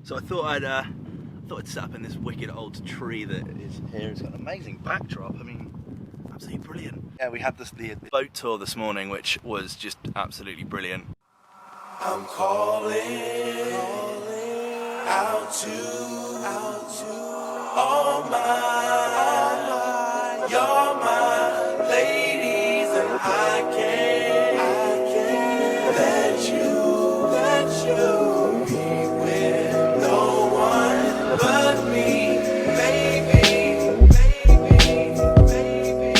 So I thought I'd set up in this wicked old tree that is here. It's got an amazing backdrop. I mean, absolutely brilliant. Yeah, we had the boat tour this morning, which was just absolutely brilliant. I'm calling out to all my, you're my ladies, and I can't let you be with no one but me, baby, baby, baby, baby,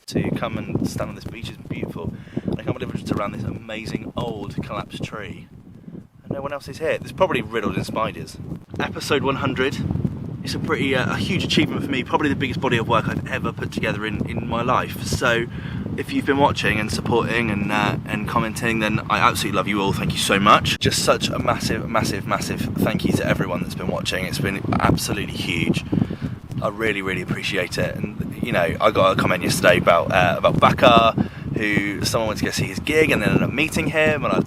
to come and stand on this beach is beautiful. And I can't believe we're just around this amazing old collapsed tree and no one else is here. It's probably riddled in spiders. Episode 100 is a huge achievement for me, probably the biggest body of work I've ever put together in my life. So if you've been watching and supporting and commenting, then I absolutely love you all. Thank you so much. Just such a massive thank you to everyone that's been watching. It's been absolutely huge. I really appreciate it. And you know, I got a comment yesterday about Bakar, who someone went to go see his gig and then ended up meeting him, and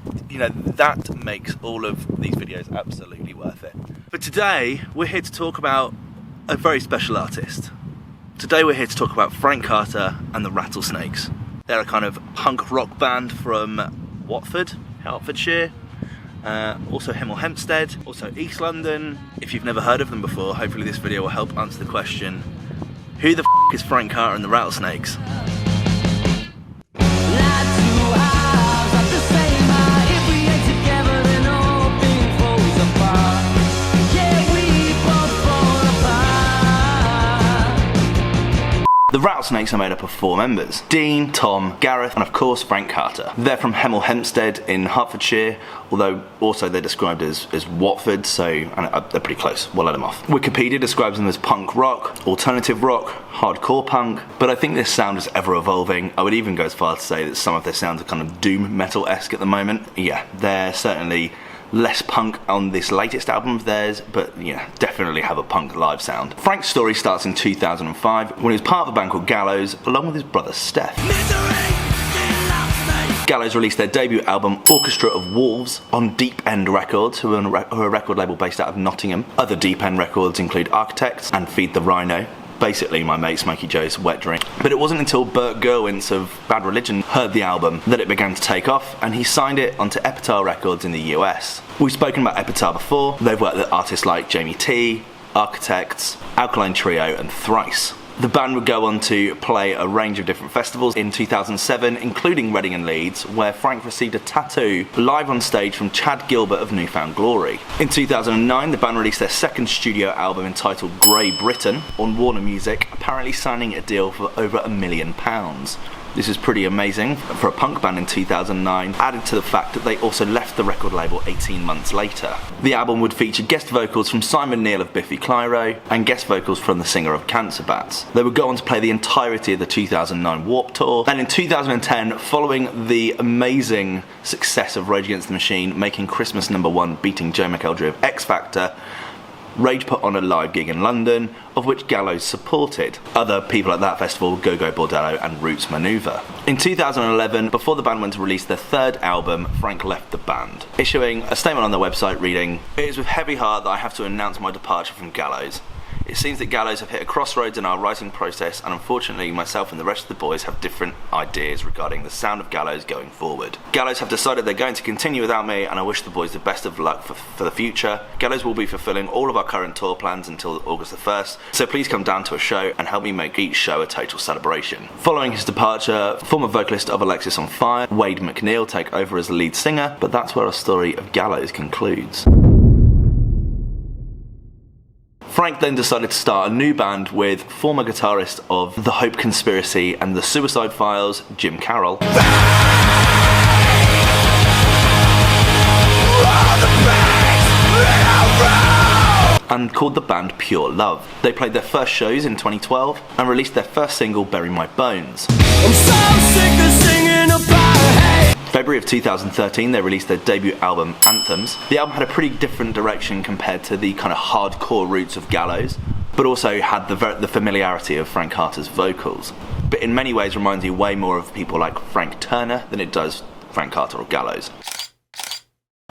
that makes all of these videos absolutely worth it. But today we're here to talk about a very special artist. Today we're here to talk about Frank Carter and the Rattlesnakes. They're a kind of punk rock band from Watford, Hertfordshire. Also Hemel Hempstead, also East London. If you've never heard of them before, hopefully this video will help answer the question, who the f*** is Frank Carter and the Rattlesnakes? The Rattlesnakes are made up of 4 members: Dean, Tom, Gareth, and of course Frank Carter. They're from Hemel Hempstead in Hertfordshire, although also they're described as Watford, so they're pretty close. We'll let them off. Wikipedia describes them as punk rock, alternative rock, hardcore punk, but I think this sound is ever evolving. I would even go as far to say that some of their sounds are kind of doom metal-esque at the moment. Yeah, they're certainly less punk on this latest album of theirs, but yeah, definitely have a punk live sound. Frank's story starts in 2005 when he was part of a band called Gallows along with his brother Steph. Gallows released their debut album Orchestra of Wolves on Deep End Records, who are a record label based out of Nottingham. Other Deep End records include Architects and Feed the Rhino, basically my mate Smokey Joe's wet dream. But it wasn't until Bert Gerwitz of Bad Religion heard the album that it began to take off, and he signed it onto Ep100 Records in the US. We've spoken about Ep100 before. They've worked with artists like Jamie T, Architects, Alkaline Trio and Thrice. The band would go on to play a range of different festivals in 2007, including Reading and Leeds, where Frank received a tattoo live on stage from Chad Gilbert of New Found Glory. In 2009, the band released their second studio album entitled Grey Britain on Warner Music, apparently signing a deal for over £1 million. This is pretty amazing for a punk band in 2009, added to the fact that they also left the record label 18 months later. The album would feature guest vocals from Simon Neil of Biffy Clyro and guest vocals from the singer of Cancer Bats. They would go on to play the entirety of the 2009 Warped Tour, and in 2010, following the amazing success of Rage Against the Machine, making Christmas #1, beating Joe McElderry of X Factor, Rage put on a live gig in London, of which Gallows supported. Other people at that festival, Go Go Bordello and Roots Maneuver. In 2011, before the band went to release their third album, Frank left the band, issuing a statement on their website reading, "It is with heavy heart that I have to announce my departure from Gallows. It seems that Gallows have hit a crossroads in our writing process, and unfortunately myself and the rest of the boys have different ideas regarding the sound of Gallows going forward. Gallows have decided they're going to continue without me, and I wish the boys the best of luck for the future. Gallows will be fulfilling all of our current tour plans until August the 1st, so please come down to a show and help me make each show a total celebration." Following his departure, former vocalist of Alexis on Fire, Wade McNeil, take over as the lead singer, but that's where our story of Gallows concludes. Frank then decided to start a new band with former guitarist of The Hope Conspiracy and The Suicide Files, Jim Carroll, and called the band Pure Love. They played their first shows in 2012 and released their first single, Bury My Bones. I'm so sick of singing about hate. February of 2013, they released their debut album, Anthems. The album had a pretty different direction compared to the kind of hardcore roots of Gallows, but also had the familiarity of Frank Carter's vocals. But in many ways reminds you way more of people like Frank Turner than it does Frank Carter or Gallows.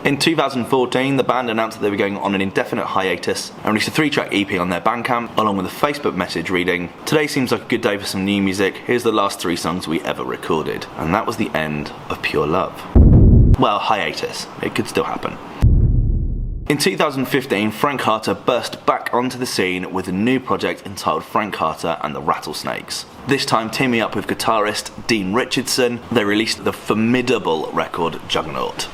In 2014, the band announced that they were going on an indefinite hiatus and released a 3-track EP on their Bandcamp, along with a Facebook message reading, "Today seems like a good day for some new music. Here's the last 3 songs we ever recorded." And that was the end of Pure Love. Well, hiatus. It could still happen. In 2015, Frank Carter burst back onto the scene with a new project entitled Frank Carter and The Rattlesnakes. This time teaming up with guitarist Dean Richardson, they released the formidable record Juggernaut.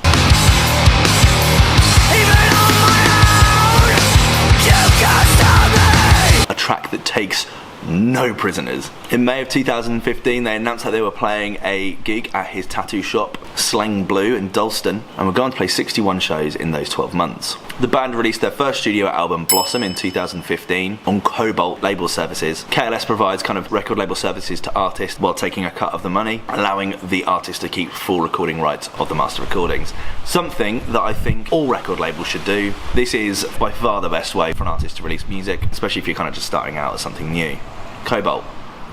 A track that takes no prisoners. In May of 2015, they announced that they were playing a gig at his tattoo shop, Slang Blue in Dalston, and were going to play 61 shows in those 12 months. The band released their first studio album, Blossom, in 2015 on Cobalt label services. KLS provides kind of record label services to artists while taking a cut of the money, allowing the artist to keep full recording rights of the master recordings. Something that I think all record labels should do. This is by far the best way for an artist to release music, especially if you're kind of just starting out as something new. Cobalt,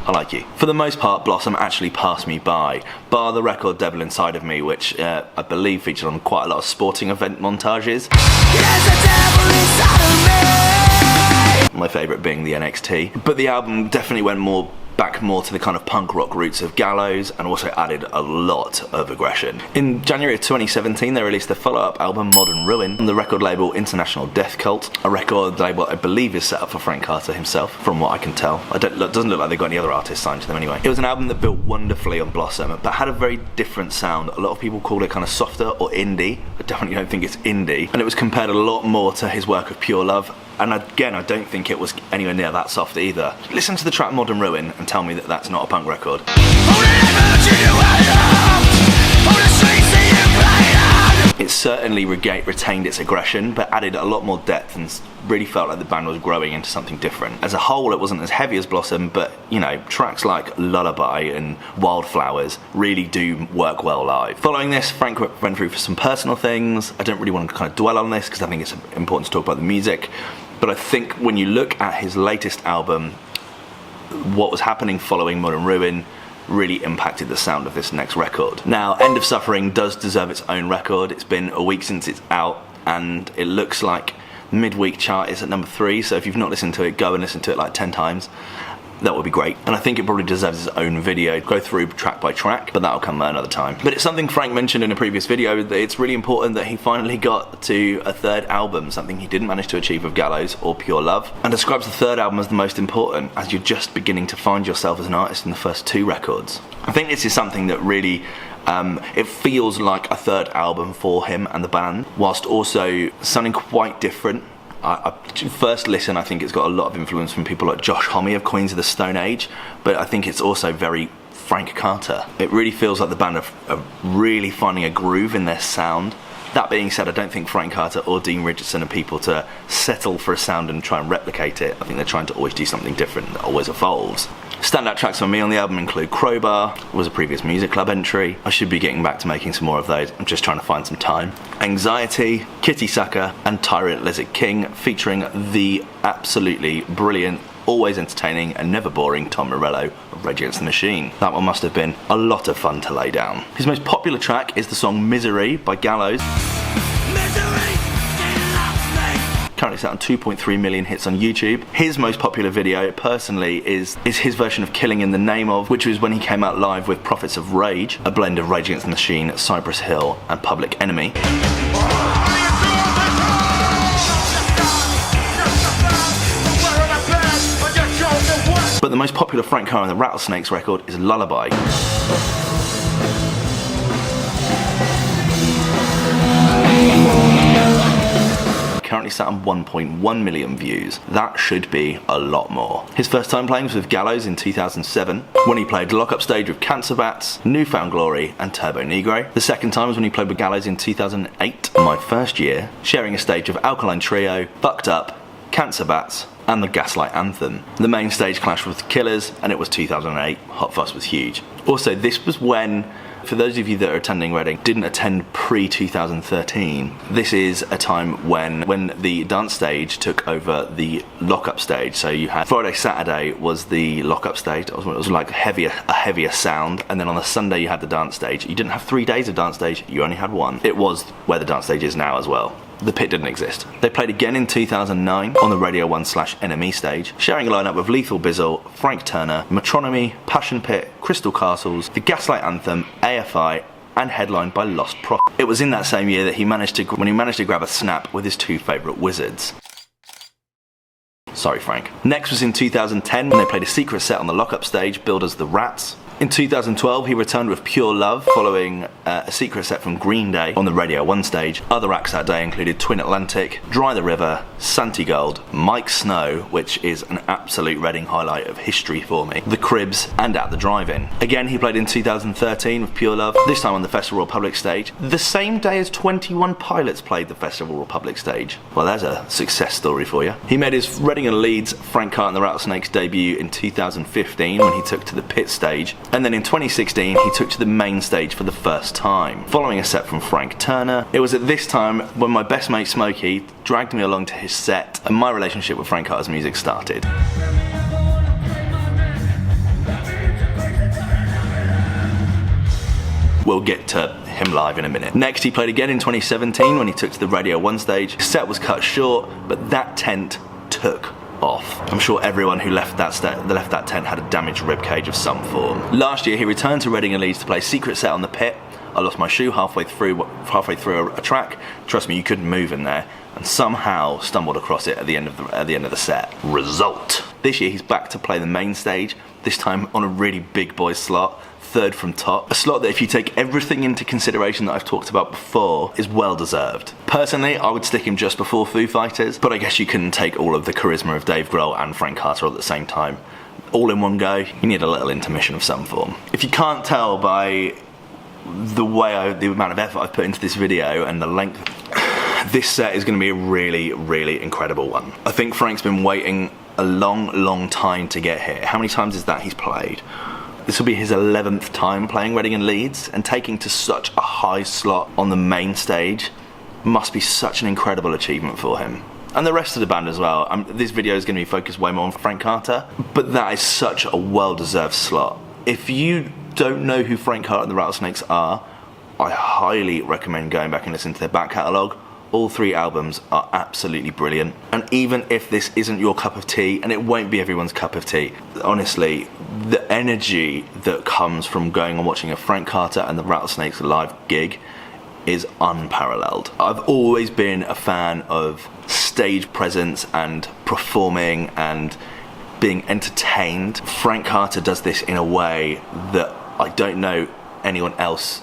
I like you. For the most part, Blossom actually passed me by, bar the record Devil Inside of Me, which I believe featured on quite a lot of sporting event montages. There's a devil inside of me! My favourite being the NXT. But the album definitely went back more to the kind of punk rock roots of Gallows, and also added a lot of aggression. In January of 2017, they released their follow-up album, Modern Ruin, on the record label International Death Cult, a record label I believe is set up for Frank Carter himself, from what I can tell. It doesn't look like they've got any other artists signed to them anyway. It was an album that built wonderfully on Blossom, but had a very different sound. A lot of people call it kind of softer or indie. I definitely don't think it's indie. And it was compared a lot more to his work of Pure Love. And again, I don't think it was anywhere near that soft either. Listen to the track Modern Ruin and tell me that that's not a punk record. It certainly retained its aggression, but added a lot more depth and really felt like the band was growing into something different. As a whole, it wasn't as heavy as Blossom, but, you know, tracks like Lullaby and Wildflowers really do work well live. Following this, Frank went through some personal things. I don't really want to kind of dwell on this because I think it's important to talk about the music, but I think when you look at his latest album, what was happening following Modern Ruin really impacted the sound of this next record. Now, End of Suffering does deserve its own record. It's been a week since it's out, and it looks like midweek chart is at number 3, so if you've not listened to it, go and listen to it like 10 times. That would be great. And I think it probably deserves its own video, go through track by track, but that'll come another time. But it's something Frank mentioned in a previous video, that it's really important that he finally got to a 3rd album, something he didn't manage to achieve with Gallows or Pure Love, and describes the 3rd album as the most important, as you're just beginning to find yourself as an artist in the first 2 records. I think this is something that really it feels like a 3rd album for him and the band, whilst also sounding quite different. First listen, I think it's got a lot of influence from people like Josh Homme of Queens of the Stone Age, but I think it's also very Frank Carter. It really feels like the band are really finding a groove in their sound. That being said, I don't think Frank Carter or Dean Richardson are people to settle for a sound and try and replicate it. I think they're trying to always do something different that always evolves. Standout tracks for me on the album include Crowbar, was a previous Music Club entry. I should be getting back to making some more of those. I'm just trying to find some time. Anxiety, Kitty Sucker, and Tyrant Lizard King, featuring the absolutely brilliant, always entertaining and never boring Tom Morello of Rage Against the Machine. That one must have been a lot of fun to lay down. His most popular track is the song Misery by Gallows. Currently set on 2.3 million hits on YouTube. His most popular video, personally, is his version of Killing in the Name of, which was when he came out live with Prophets of Rage, a blend of Rage Against the Machine, Cypress Hill, and Public Enemy. But the most popular Frank Carter The Rattlesnakes record is Lullaby. Currently sat on 1.1 million views. That should be a lot more. His first time playing was with Gallows in 2007, when he played Lock Up Stage with Cancer Bats, Newfound Glory, and Turbo Negro. The second time was when he played with Gallows in 2008, my first year, sharing a stage with Alkaline Trio, Fucked Up, Cancer Bats, and the Gaslight Anthem. The main stage clash was with Killers, and it was 2008. Hot Fuss was huge. Also, this was when For those of you that are attending Reading, didn't attend pre-2013, this is a time when the dance stage took over the lock-up stage. So you had Friday, Saturday was the lock-up stage. It was like a heavier sound, and then on the Sunday you had the dance stage. You didn't have 3 days of dance stage, you only had one. It was where the dance stage is now as well. The pit didn't exist. They played again in 2009 on the Radio 1/NME stage, sharing a lineup with Lethal Bizzle, Frank Turner, Metronomy, Passion Pit, Crystal Castles, The Gaslight Anthem, AFI, and headlined by Lost Prophet. It was in that same year that he managed to grab a snap with his 2 favourite wizards. Sorry, Frank. Next was in 2010 when they played a secret set on the lock-up stage, billed as The Rats. In 2012, he returned with Pure Love, following a secret set from Green Day on the Radio 1 stage. Other acts that day included Twin Atlantic, Dry the River, Santi Gold, Mike Snow, which is an absolute Reading highlight of history for me, The Cribs, and At the Drive-In. Again, he played in 2013 with Pure Love, this time on the Festival Republic stage, the same day as 21 Pilots played the Festival Republic stage. Well, there's a success story for you. He made his Reading and Leeds Frank Carter The Rattlesnakes debut in 2015 when he took to the pit stage. And then in 2016, he took to the main stage for the first time, following a set from Frank Turner. It was at this time when my best mate Smokey dragged me along to his set, and my relationship with Frank Carter's music started. We'll get to him live in a minute. Next, he played again in 2017 when he took to the Radio 1 stage. His set was cut short, but that tent took off. I'm sure everyone who left that tent had a damaged ribcage of some form. Last year, he returned to Reading and Leeds to play Secret Set on the Pit. I lost my shoe halfway through a track. Trust me, you couldn't move in there, and somehow stumbled across it at the end of the set. Result. This year, he's back to play the main stage. This time on a really big boy slot. 3rd from top. A slot that, if you take everything into consideration that I've talked about before, is well deserved. Personally, I would stick him just before Foo Fighters, but I guess you couldn't take all of the charisma of Dave Grohl and Frank Carter at the same time. All in one go, you need a little intermission of some form. If you can't tell by the amount of effort I've put into this video and the length, this set is going to be a really, really incredible one. I think Frank's been waiting a long time to get here. How many times is that he's played? This will be his 11th time playing Reading and Leeds, and taking to such a high slot on the main stage must be such an incredible achievement for him. And the rest of the band as well. This video is going to be focused way more on Frank Carter, but that is such a well-deserved slot. If you don't know who Frank Carter and the Rattlesnakes are, I highly recommend going back and listening to their back catalogue. All 3 albums are absolutely brilliant. And even if this isn't your cup of tea, and it won't be everyone's cup of tea, honestly, the energy that comes from going and watching a Frank Carter and the Rattlesnakes live gig is unparalleled. I've always been a fan of stage presence and performing and being entertained. Frank Carter does this in a way that I don't know anyone else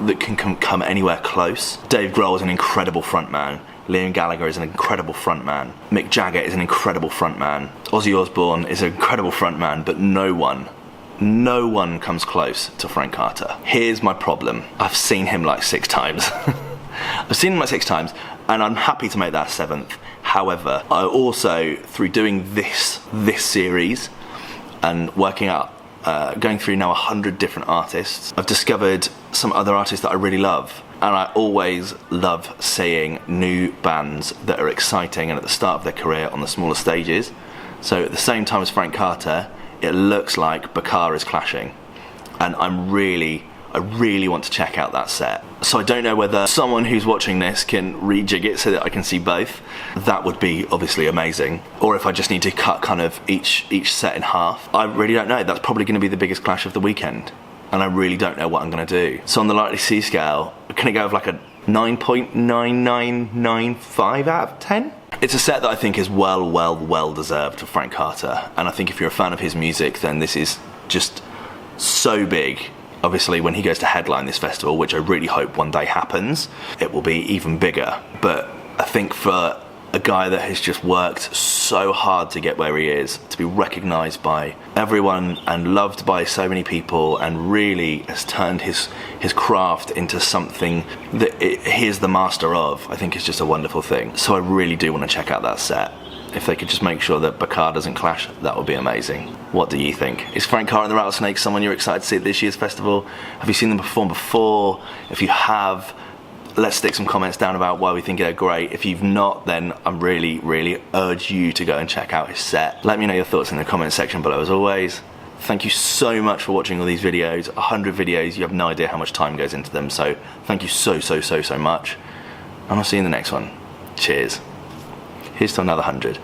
that can come anywhere close. Dave Grohl is an incredible frontman. Liam Gallagher is an incredible frontman. Mick Jagger is an incredible frontman. Ozzy Osbourne is an incredible frontman, but no one comes close to Frank Carter. Here's my problem. I've seen him like 6 times. And I'm happy to make that 7th. However, I also, through doing this series and working out, going through now 100 different artists, I've discovered some other artists that I really love. And I always love seeing new bands that are exciting and at the start of their career on the smaller stages. So at the same time as Frank Carter, it looks like Bakar is clashing. And I really want to check out that set. So I don't know whether someone who's watching this can rejig it so that I can see both. That would be obviously amazing. Or if I just need to cut kind of each set in half. I really don't know. That's probably going to be the biggest clash of the weekend. And I really don't know what I'm going to do. So on the likely C scale, can it go with like a 9.9995 out of 10? It's a set that I think is well deserved for Frank Carter. And I think if you're a fan of his music, then this is just so big. Obviously, when he goes to headline this festival, which I really hope one day happens, it will be even bigger. But I think for a guy that has just worked so hard to get where he is, to be recognised by everyone and loved by so many people, and really has turned his craft into something that he is the master of, I think is just a wonderful thing. So I really do want to check out that set. If they could just make sure that Bakar doesn't clash, that would be amazing. What do you think? Is Frank Carter The Rattlesnakes someone you're excited to see at this year's festival? Have you seen them perform before? If you have, let's stick some comments down about why we think they're great. If you've not, then I really urge you to go and check out his set. Let me know your thoughts in the comment section below as always. Thank you so much for watching all these videos. 100 videos, you have no idea how much time goes into them, so thank you so much. And I'll see you in the next one. Cheers. Here's to another 100.